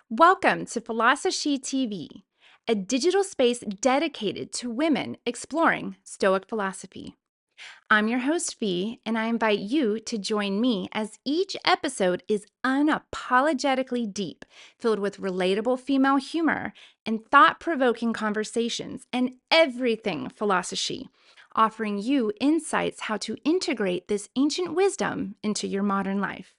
Welcome to PhilosoShe TV, a digital space dedicated to women exploring Stoic philosophy. I'm your host, Phi, and I invite you to join me as each episode is unapologetically deep, filled with relatable female humor and thought-provoking conversations and everything PhilosoShe, offering you insights how to integrate this ancient wisdom into your modern life.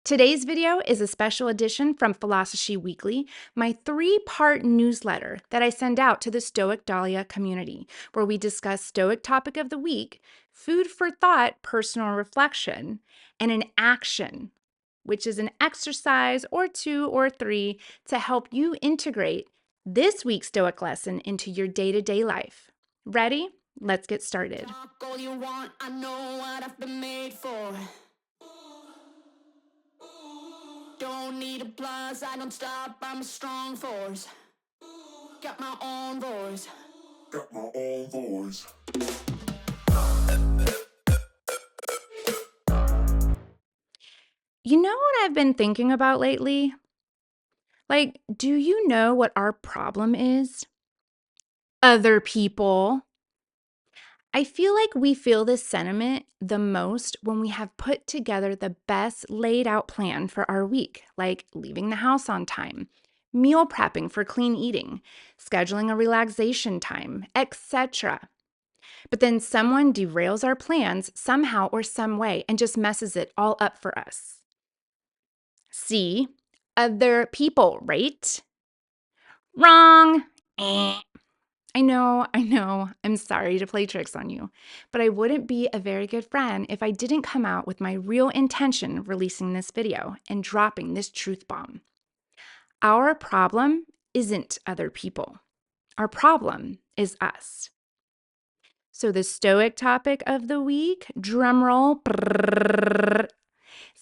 Today's video is a special edition from PhilosoShe Weekly, my 3-part newsletter that I send out to the Stoic Dahlia community, where we discuss Stoic topic of the week, food for thought, personal reflection, and an action, which is an exercise or 2 or 3 to help you integrate this week's Stoic lesson into your day-to-day life. Ready? Let's get started. Talk all you want, I know what I've been made for. Don't need applause, I don't stop, I'm a strong force. Got my own voice. You know what I've been thinking about lately? Do you know what our problem is? Other people. I feel like we feel this sentiment the most when we have put together the best laid out plan for our week, like leaving the house on time, meal prepping for clean eating, scheduling a relaxation time, etc. But then someone derails our plans somehow or some way and just messes it all up for us. See, other people, right? Wrong. I know, I'm sorry to play tricks on you, but I wouldn't be a very good friend if I didn't come out with my real intention releasing this video and dropping this truth bomb. Our problem isn't other people. Our problem is us. So the Stoic topic of the week, drumroll,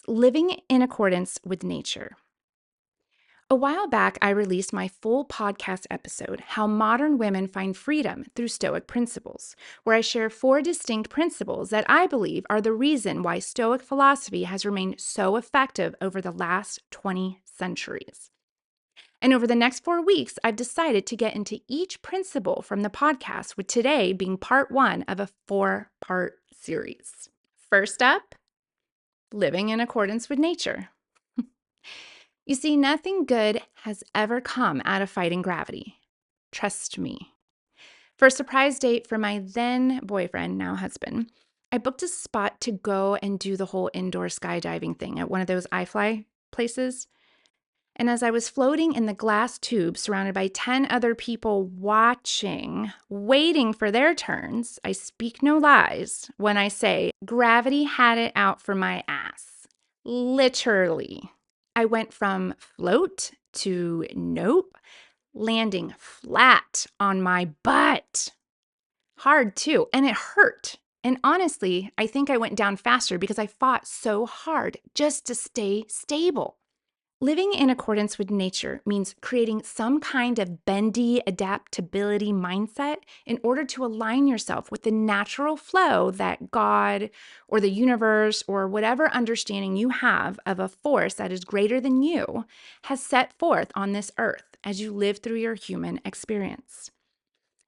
living in accordance with nature. A while back, I released my full podcast episode, How Modern Women Find Freedom Through Stoic Principles, where I share 4 distinct principles that I believe are the reason why Stoic philosophy has remained so effective over the last 20 centuries. And over the next 4 weeks, I've decided to get into each principle from the podcast, with today being part 1 of a 4-part series. First up, living in accordance with nature. You see, nothing good has ever come out of fighting gravity. Trust me. For a surprise date for my then boyfriend, now husband, I booked a spot to go and do the whole indoor skydiving thing at one of those iFly places. And as I was floating in the glass tube surrounded by 10 other people watching, waiting for their turns, I speak no lies when I say gravity had it out for my ass. Literally. I went from float to nope, landing flat on my butt. Hard too, and it hurt. And honestly, I think I went down faster because I fought so hard just to stay stable. Living in accordance with nature means creating some kind of bendy adaptability mindset in order to align yourself with the natural flow that God or the universe or whatever understanding you have of a force that is greater than you has set forth on this earth as you live through your human experience.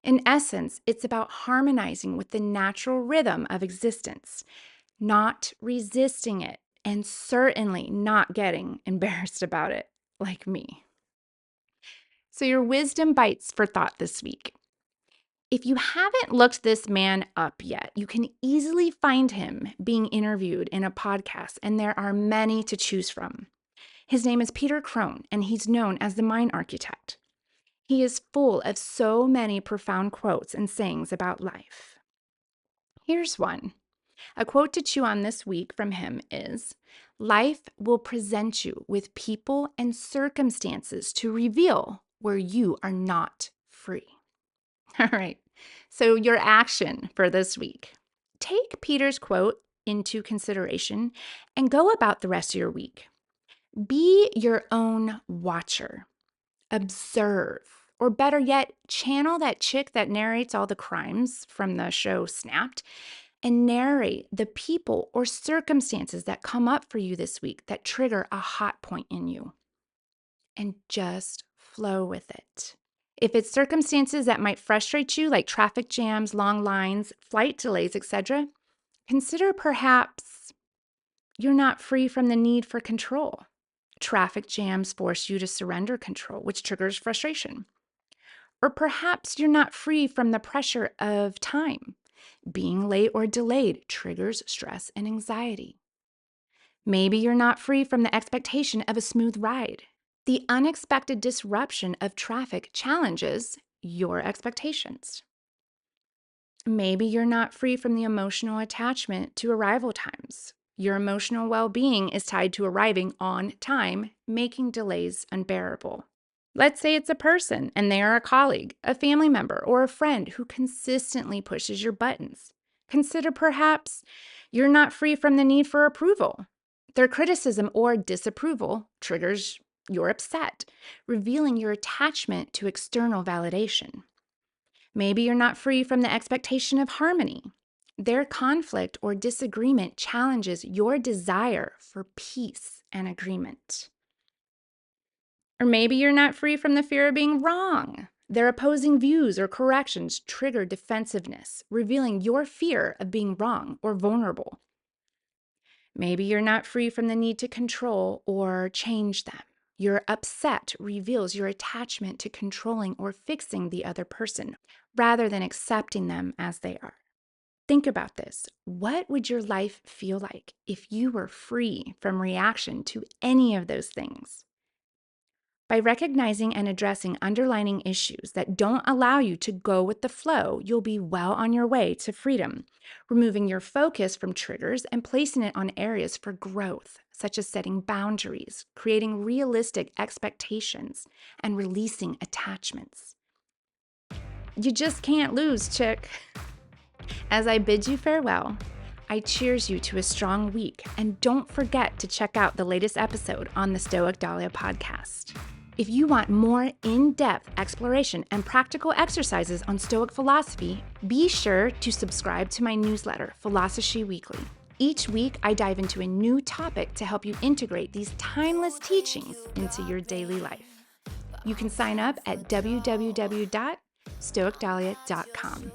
In essence, it's about harmonizing with the natural rhythm of existence, not resisting it, and certainly not getting embarrassed about it like me. So, your wisdom bites for thought this week. If you haven't looked this man up yet, you can easily find him being interviewed in a podcast, and there are many to choose from. His name is Peter Crone, and he's known as the Mind Architect. He is full of so many profound quotes and sayings about life. Here's one. A quote to chew on this week from him is, "Life will present you with people and circumstances to reveal where you are not free." All right, so your action for this week. Take Peter's quote into consideration and go about the rest of your week. Be your own watcher. Observe, or better yet, channel that chick that narrates all the crimes from the show Snapped and narrate the people or circumstances that come up for you this week that trigger a hot point in you. and just flow with it. If it's circumstances that might frustrate you, like traffic jams, long lines, flight delays, etc., consider perhaps you're not free from the need for control. Traffic jams force you to surrender control, which triggers frustration. Or perhaps you're not free from the pressure of time. Being late or delayed triggers stress and anxiety. Maybe you're not free from the expectation of a smooth ride. The unexpected disruption of traffic challenges your expectations. Maybe you're not free from the emotional attachment to arrival times. Your emotional well-being is tied to arriving on time, making delays unbearable. Let's say it's a person and they are a colleague, a family member, or a friend who consistently pushes your buttons. Consider perhaps you're not free from the need for approval. Their criticism or disapproval triggers your upset, revealing your attachment to external validation. Maybe you're not free from the expectation of harmony. Their conflict or disagreement challenges your desire for peace and agreement. Or maybe you're not free from the fear of being wrong. Their opposing views or corrections trigger defensiveness, revealing your fear of being wrong or vulnerable. Maybe you're not free from the need to control or change them. Your upset reveals your attachment to controlling or fixing the other person, rather than accepting them as they are. Think about this. What would your life feel like if you were free from reaction to any of those things? By recognizing and addressing underlying issues that don't allow you to go with the flow, you'll be well on your way to freedom, removing your focus from triggers and placing it on areas for growth, such as setting boundaries, creating realistic expectations, and releasing attachments. You just can't lose, chick. As I bid you farewell, I cheers you to a strong week, and don't forget to check out the latest episode on the Stoic Dahlia podcast. If you want more in-depth exploration and practical exercises on Stoic philosophy, be sure to subscribe to my newsletter, PhilosoShe Weekly. Each week, I dive into a new topic to help you integrate these timeless teachings into your daily life. You can sign up at www.stoicdahlia.com.